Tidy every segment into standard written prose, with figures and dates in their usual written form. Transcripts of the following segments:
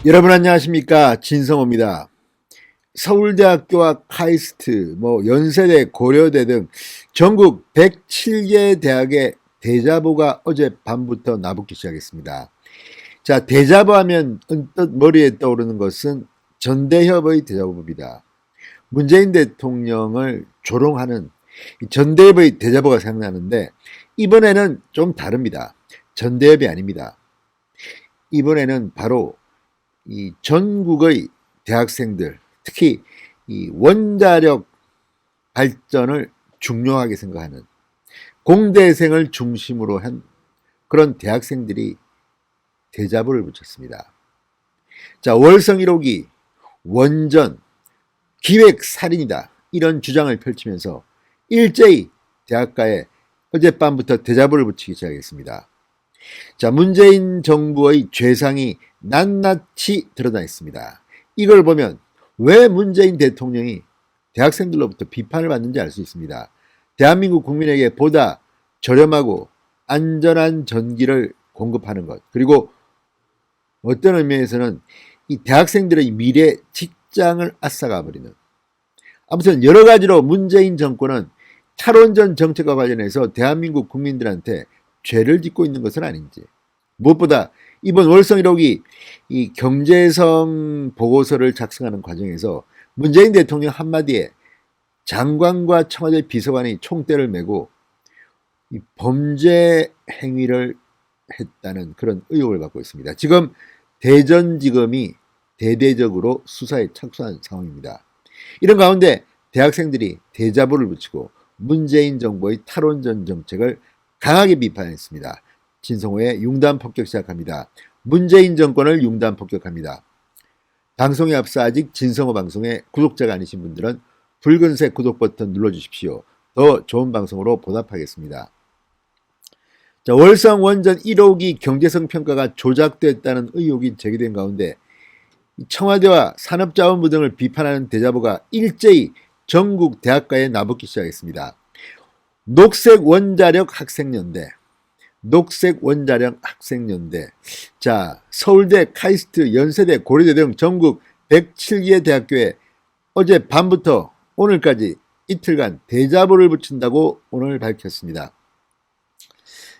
여러분 안녕하십니까, 진성호입니다. 서울대학교와 카이스트, 연세대, 고려대 등 전국 107개 대학의 대자보가 어젯밤부터 나붙기 시작했습니다. 자, 대자보 하면 언뜻 머리에 떠오르는 것은 전대협의 대자보입니다. 문재인 대통령을 조롱하는 전대협의 대자보가 생각나는데, 이번에는 좀 다릅니다. 전대협이 아닙니다. 이번에는 바로 이 전국의 대학생들, 특히 이 원자력 발전을 중요하게 생각하는 공대생을 중심으로 한 그런 대학생들이 대자보를 붙였습니다. 자, 월성 1호기 원전 기획살인이다, 이런 주장을 펼치면서 일제히 대학가에 어젯밤부터 대자보를 붙이기 시작했습니다. 자, 문재인 정부의 죄상이 낱낱이 드러나 있습니다. 이걸 보면 왜 문재인 대통령이 대학생들로부터 비판을 받는지 알 수 있습니다. 대한민국 국민에게 보다 저렴하고 안전한 전기를 공급하는 것, 그리고 어떤 의미에서는 이 대학생들의 미래 직장을 앗아가 버리는, 아무튼 여러 가지로 문재인 정권은 탈원전 정책과 관련해서 대한민국 국민들한테 죄를 짓고 있는 것은 아닌지, 무엇보다 이번 월성 1호기 이 경제성 보고서를 작성하는 과정에서 문재인 대통령 한마디에 장관과 청와대 비서관이 총대를 메고 이 범죄 행위를 했다는 그런 의혹을 받고 있습니다. 지금 대전지검이 대대적으로 수사에 착수한 상황입니다. 이런 가운데 대학생들이 대자보를 붙이고 문재인 정부의 탈원전 정책을 강하게 비판했습니다. 진성호의 융단 폭격 시작합니다. 문재인 정권을 융단 폭격합니다. 방송에 앞서 아직 진성호 방송의 구독자가 아니신 분들은 붉은색 구독 버튼 눌러주십시오. 더 좋은 방송으로 보답하겠습니다. 자, 월성 원전 1호기 경제성 평가가 조작됐다는 의혹이 제기된 가운데 청와대와 산업자원부 등을 비판하는 대자보가 일제히 전국 대학가에 나붙기 시작했습니다. 녹색원자력 학생연대, 자, 서울대, 카이스트, 연세대, 고려대 등 전국 107개 대학교에 어제 밤부터 오늘까지 이틀간 대자보를 붙인다고 오늘 밝혔습니다.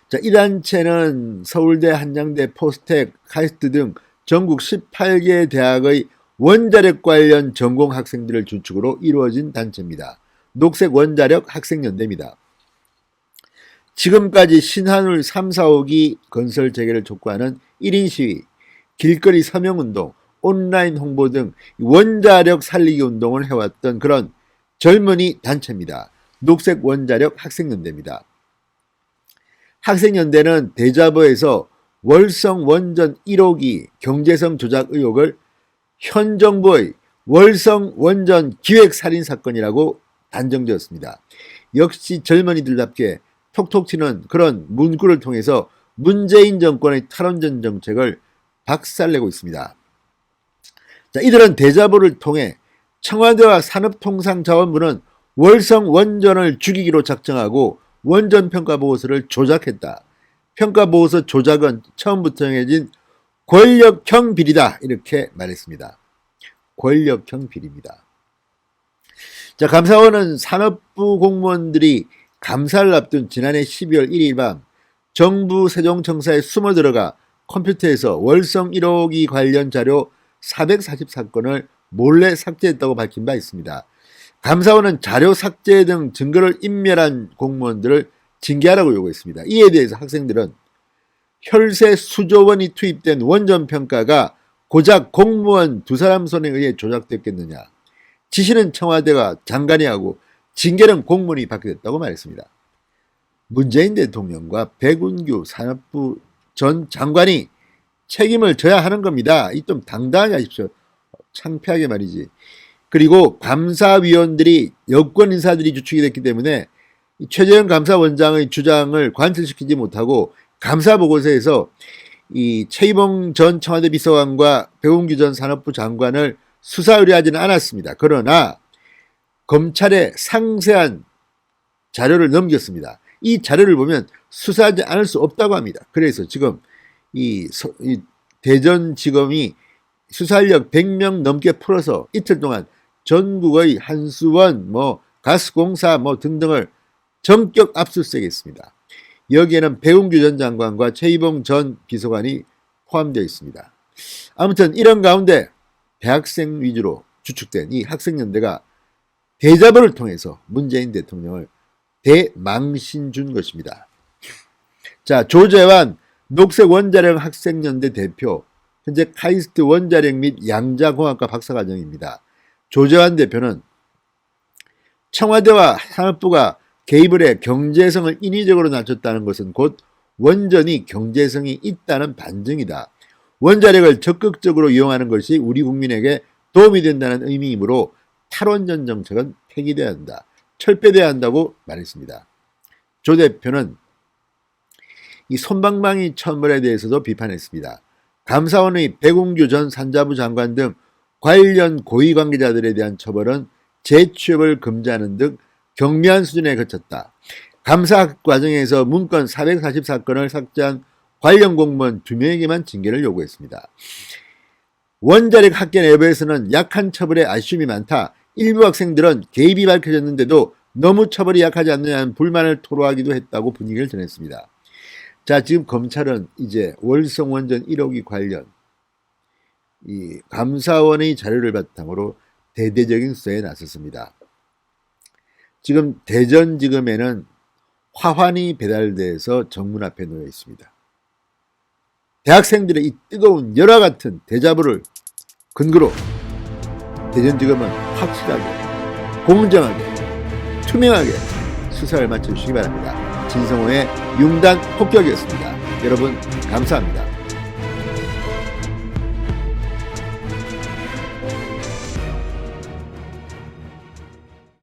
자, 이 단체는 서울대, 한양대, 포스텍, 카이스트 등 전국 18개 대학의 원자력 관련 전공 학생들을 주축으로 이루어진 단체입니다. 녹색원자력 학생연대입니다. 지금까지 신한울 3, 4호기 건설 재개를 촉구하는 1인 시위, 길거리 서명운동, 온라인 홍보 등 원자력 살리기 운동을 해왔던 그런 젊은이 단체입니다. 녹색원자력 학생연대입니다. 학생연대는 대자보에서 월성 원전 1호기 경제성 조작 의혹을 현 정부의 월성 원전 기획살인 사건이라고 단정지었습니다. 역시 젊은이들답게 톡톡 튀는 그런 문구를 통해서 문재인 정권의 탈원전 정책을 박살내고 있습니다. 자, 이들은 대자보를 통해 청와대와 산업통상자원부는 월성 원전을 죽이기로 작정하고 원전 평가보고서를 조작했다. 평가보고서 조작은 처음부터 정해진 권력형 비리다, 이렇게 말했습니다. 권력형 비리입니다. 자, 감사원은 산업부 공무원들이 감사를 앞둔 지난해 12월 1일 밤 정부 세종청사에 숨어 들어가 컴퓨터에서 월성 1호기 관련 자료 444건을 몰래 삭제했다고 밝힌 바 있습니다. 감사원은 자료 삭제 등 증거를 인멸한 공무원들을 징계하라고 요구했습니다. 이에 대해서 학생들은 혈세 수조 원이 투입된 원전 평가가 고작 공무원 두 사람 손에 의해 조작됐겠느냐. 지시는 청와대가 장관이 하고 징계는 공무원이 받게 됐다고 말했습니다. 문재인 대통령과 백운규 산업부 전 장관이 책임을 져야 하는 겁니다. 이 좀 당당하게 하십시오. 창피하게 말이지. 그리고 감사위원들이 여권 인사들이 주축이 됐기 때문에 최재형 감사원장의 주장을 관철시키지 못하고 감사보고서에서 이 최희봉 전 청와대 비서관과 백운규 전 산업부 장관을 수사 의뢰하지는 않았습니다. 그러나 검찰에 상세한 자료를 넘겼습니다. 이 자료를 보면 수사하지 않을 수 없다고 합니다. 그래서 지금 이 대전지검이 수사인력 100명 넘게 풀어서 이틀 동안 전국의 한수원, 가스공사 등등을 전격 압수수색했습니다. 여기에는 배웅규 전 장관과 최이봉 전 비서관이 포함되어 있습니다. 아무튼 이런 가운데 대학생 위주로 주축된 이 학생연대가 대자보를 통해서 문재인 대통령을 대망신 준 것입니다. 자, 조재환 녹색원자력 학생연대 대표, 현재 카이스트 원자력 및 양자공학과 박사과정입니다. 조재환 대표는 청와대와 산업부가 개입을 해 경제성을 인위적으로 낮췄다는 것은 곧 원전이 경제성이 있다는 반증이다. 원자력을 적극적으로 이용하는 것이 우리 국민에게 도움이 된다는 의미이므로 탈원전 정책은 폐기돼야 한다. 철폐돼야 한다고 말했습니다. 조 대표는 이 솜방망이 처벌에 대해서도 비판했습니다. 감사원의 배웅규 전 산자부 장관 등 관련 고위 관계자들에 대한 처벌은 재취업을 금지하는 등 경미한 수준에 그쳤다. 감사 과정에서 문건 444건을 삭제한 관련 공무원 2명에게만 징계를 요구했습니다. 원자력 학계 내부에서는 약한 처벌에 아쉬움이 많다. 일부 학생들은 개입이 밝혀졌는데도 너무 처벌이 약하지 않느냐는 불만을 토로하기도 했다고 분위기를 전했습니다. 자, 지금 검찰은 이제 월성원전 1호기 관련 이 감사원의 자료를 바탕으로 대대적인 수사에 나섰습니다. 지금 대전지검에는 화환이 배달돼서 정문 앞에 놓여 있습니다. 대학생들의 이 뜨거운 열화 같은 대자보를 근거로 대전지검은 확실하게, 공정하게, 투명하게 수사를 마쳐주시기 바랍니다. 진성호의 융단 폭격이었습니다. 여러분 감사합니다.